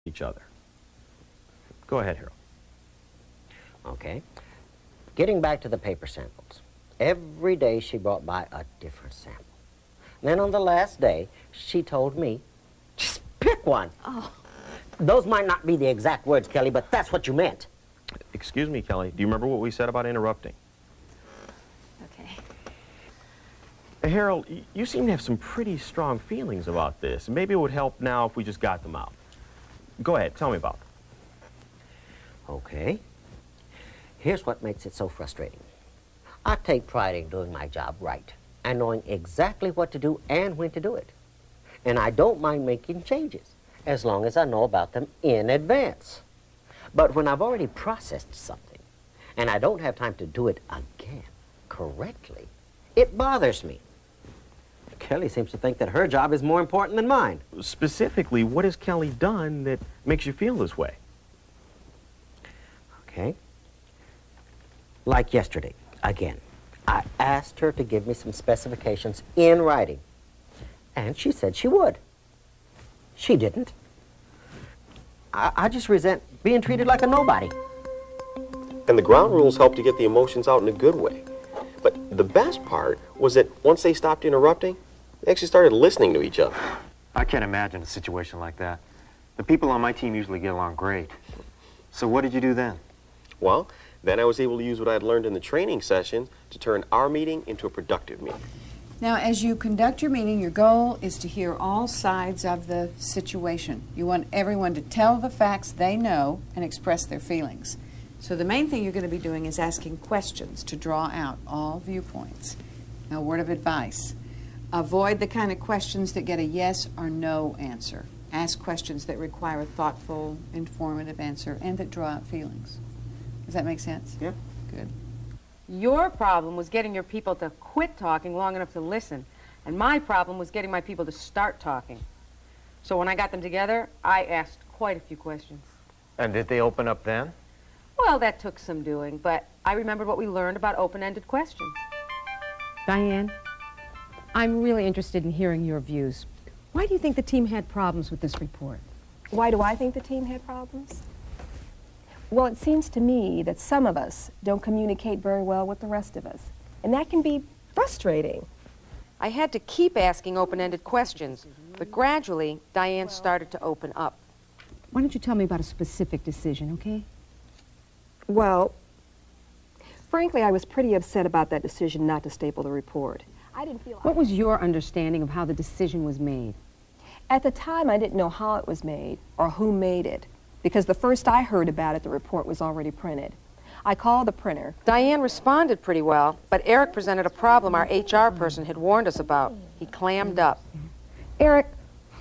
each other. Go ahead, Harold. Okay. Getting back to the paper samples. Every day she brought by a different sample. Then on the last day, she told me, just pick one. Oh. Those might not be the exact words, Kelly, but that's what you meant. Excuse me, Kelly. Do you remember what we said about interrupting? Okay. Harold, you seem to have some pretty strong feelings about this. Maybe it would help now if we just got them out. Go ahead, tell me about them. Okay. Here's what makes it so frustrating. I take pride in doing my job right and knowing exactly what to do and when to do it. And I don't mind making changes as long as I know about them in advance. But when I've already processed something and I don't have time to do it again correctly, it bothers me. Kelly seems to think that her job is more important than mine. Specifically, what has Kelly done that makes you feel this way? Okay. Like yesterday, again, I asked her to give me some specifications in writing, and she said she would. She didn't. I just resent being treated like a nobody. And the ground rules help to get the emotions out in a good way. But the best part was that once they stopped interrupting, they actually started listening to each other. I can't imagine a situation like that. The people on my team usually get along great. So what did you do then? Well, then I was able to use what I had learned in the training session to turn our meeting into a productive meeting. Now, as you conduct your meeting, your goal is to hear all sides of the situation. You want everyone to tell the facts they know and express their feelings. So the main thing you're going to be doing is asking questions to draw out all viewpoints. Now, a word of advice. Avoid the kind of questions that get a yes or no answer. Ask questions that require a thoughtful, informative answer and that draw out feelings. Does that make sense? Yeah. Good. Your problem was getting your people to quit talking long enough to listen, and my problem was getting my people to start talking. So when I got them together, I asked quite a few questions. And did they open up then? Well, that took some doing, but I remembered what we learned about open-ended questions. Diane, I'm really interested in hearing your views. Why do you think the team had problems with this report? Why do I think the team had problems? Well, it seems to me that some of us don't communicate very well with the rest of us, and that can be frustrating. I had to keep asking open-ended questions, but gradually, Diane started to open up. Why don't you tell me about a specific decision, okay? Well, frankly, I was pretty upset about that decision not to staple the report. I didn't feel... What was your understanding of how the decision was made? At the time, I didn't know how it was made or who made it, because the first I heard about it, the report was already printed. I called the printer. Diane responded pretty well, but Eric presented a problem our HR person had warned us about. He clammed up. Eric,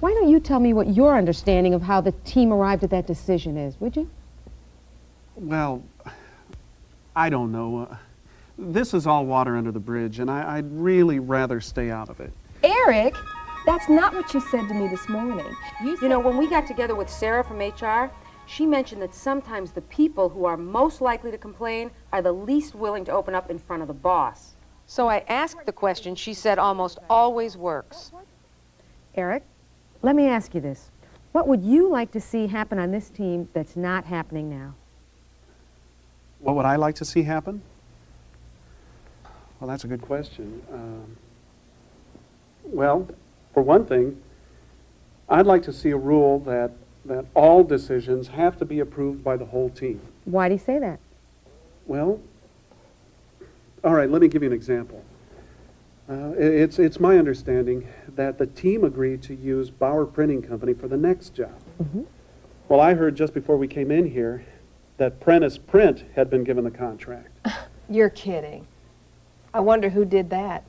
why don't you tell me what your understanding of how the team arrived at that decision is, would you? Well, I don't know. This is all water under the bridge, and I'd really rather stay out of it. Eric, that's not what you said to me this morning. You know, when we got together with Sarah from HR, she mentioned that sometimes the people who are most likely to complain are the least willing to open up in front of the boss. So I asked the question she said almost always works. Eric, let me ask you this. What would you like to see happen on this team that's not happening now? What would I like to see happen? Well, that's a good question. Well, for one thing, I'd like to see a rule that all decisions have to be approved by the whole team. Why do you say that? Well, all right, let me give you an example. It's my understanding that the team agreed to use Bauer Printing Company for the next job. Mm-hmm. Well, I heard just before we came in here that Prentice Print had been given the contract. You're kidding. I wonder who did that.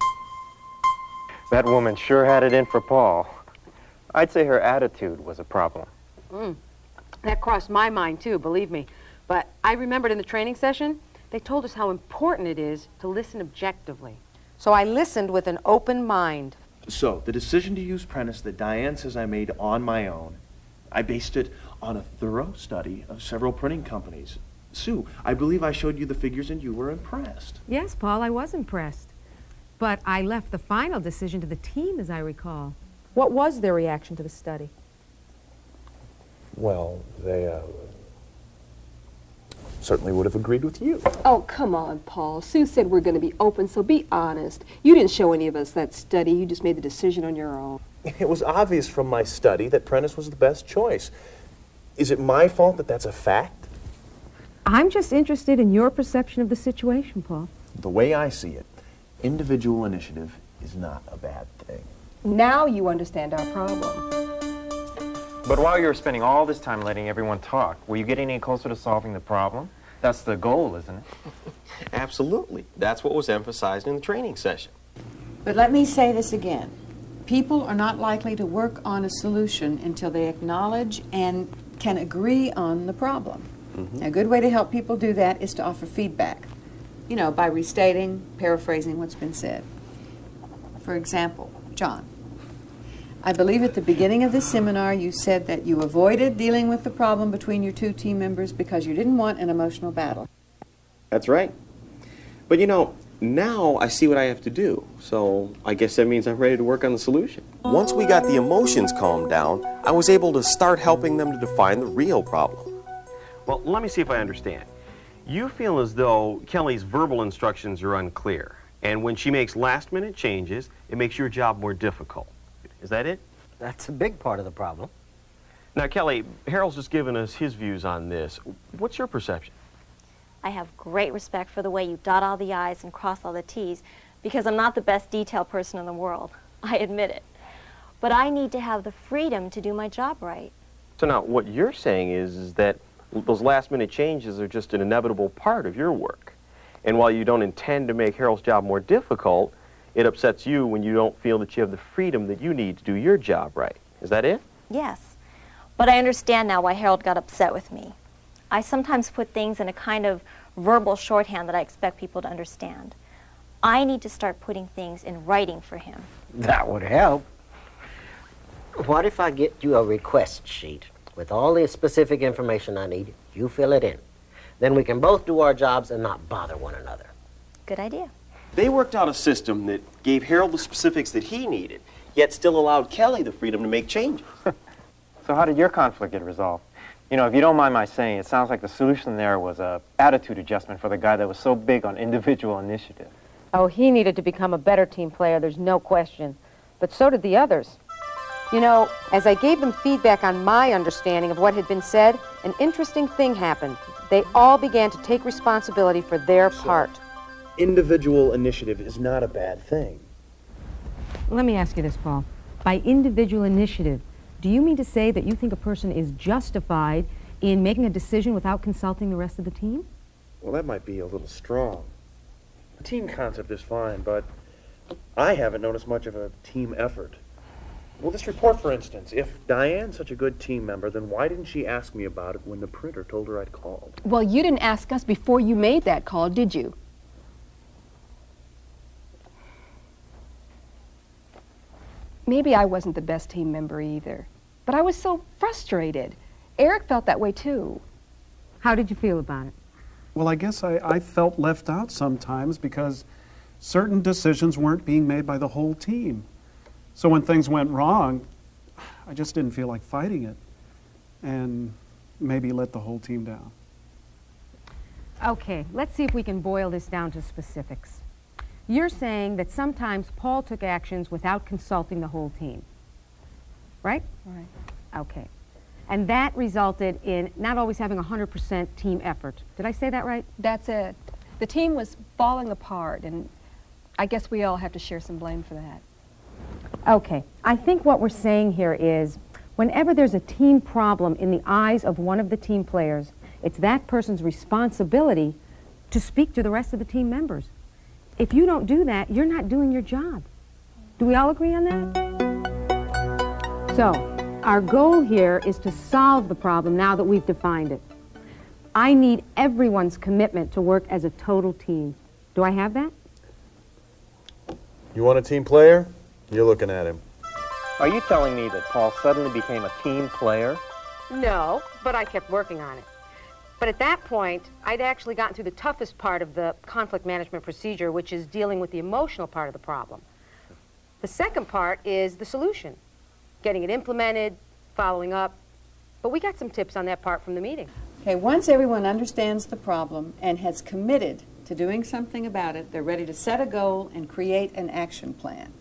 That woman sure had it in for Paul. I'd say her attitude was a problem. That crossed my mind too, believe me. But I remembered in the training session, they told us how important it is to listen objectively. So I listened with an open mind. So, the decision to use Prentice that Diane says I made on my own, I based it on a thorough study of several printing companies. Sue, I believe I showed you the figures and you were impressed. Yes, Paul, I was impressed. But I left the final decision to the team, as I recall. What was their reaction to the study? Well, they certainly would have agreed with you. Oh, come on, Paul. Sue said we're going to be open, so be honest. You didn't show any of us that study. You just made the decision on your own. It was obvious from my study that Prentice was the best choice. Is it my fault that that's a fact? I'm just interested in your perception of the situation, Paul. The way I see it, individual initiative is not a bad thing. Now you understand our problem. But while you were spending all this time letting everyone talk, were you getting any closer to solving the problem? That's the goal, isn't it? Absolutely. That's what was emphasized in the training session. But let me say this again. People are not likely to work on a solution until they acknowledge and can agree on the problem. A good way to help people do that is to offer feedback, you know, by restating, paraphrasing what's been said. For example, John, I believe at the beginning of this seminar you said that you avoided dealing with the problem between your two team members because you didn't want an emotional battle. That's right. But you know, now I see what I have to do, so I guess that means I'm ready to work on the solution. Once we got the emotions calmed down, I was able to start helping them to define the real problem. Well, let me see if I understand. You feel as though Kelly's verbal instructions are unclear, and when she makes last-minute changes, it makes your job more difficult. Is that it? That's a big part of the problem. Now, Kelly, Harold's just given us his views on this. What's your perception? I have great respect for the way you dot all the I's and cross all the T's, because I'm not the best detail person in the world. I admit it. But I need to have the freedom to do my job right. So now, what you're saying is that those last-minute changes are just an inevitable part of your work. And while you don't intend to make Harold's job more difficult, it upsets you when you don't feel that you have the freedom that you need to do your job right. Is that it? Yes. But I understand now why Harold got upset with me. I sometimes put things in a kind of verbal shorthand that I expect people to understand. I need to start putting things in writing for him. That would help. What if I get you a request sheet with all the specific information I need? You fill it in. Then we can both do our jobs and not bother one another. Good idea. They worked out a system that gave Harold the specifics that he needed, yet still allowed Kelly the freedom to make changes. So how did your conflict get resolved? You know, if you don't mind my saying, it sounds like the solution there was a attitude adjustment for the guy that was so big on individual initiative. Oh, he needed to become a better team player, there's no question. But so did the others. You know, as I gave them feedback on my understanding of what had been said, an interesting thing happened. They all began to take responsibility for their part. Individual initiative is not a bad thing. Let me ask you this, Paul. By individual initiative, do you mean to say that you think a person is justified in making a decision without consulting the rest of the team? Well, that might be a little strong. The team concept is fine, but I haven't noticed much of a team effort. Well, this report, for instance, if Diane's such a good team member, then why didn't she ask me about it when the printer told her I'd called? Well, you didn't ask us before you made that call, did you? Maybe I wasn't the best team member either, but I was so frustrated. Eric felt that way too. How did you feel about it? Well, I guess I felt left out sometimes because certain decisions weren't being made by the whole team. So when things went wrong, I just didn't feel like fighting it and maybe let the whole team down. Okay, let's see if we can boil this down to specifics. You're saying that sometimes Paul took actions without consulting the whole team, right? Right. Okay. And that resulted in not always having 100% team effort. Did I say that right? That's it. The team was falling apart, and I guess we all have to share some blame for that. Okay. I think what we're saying here is whenever there's a team problem in the eyes of one of the team players, it's that person's responsibility to speak to the rest of the team members. If you don't do that, you're not doing your job. Do we all agree on that? So, our goal here is to solve the problem now that we've defined it. I need everyone's commitment to work as a total team. Do I have that? You want a team player? You're looking at him. Are you telling me that Paul suddenly became a team player? No, but I kept working on it. But at that point, I'd actually gotten through the toughest part of the conflict management procedure, which is dealing with the emotional part of the problem. The second part is the solution, getting it implemented, following up. But we got some tips on that part from the meeting. Okay, once everyone understands the problem and has committed to doing something about it, they're ready to set a goal and create an action plan.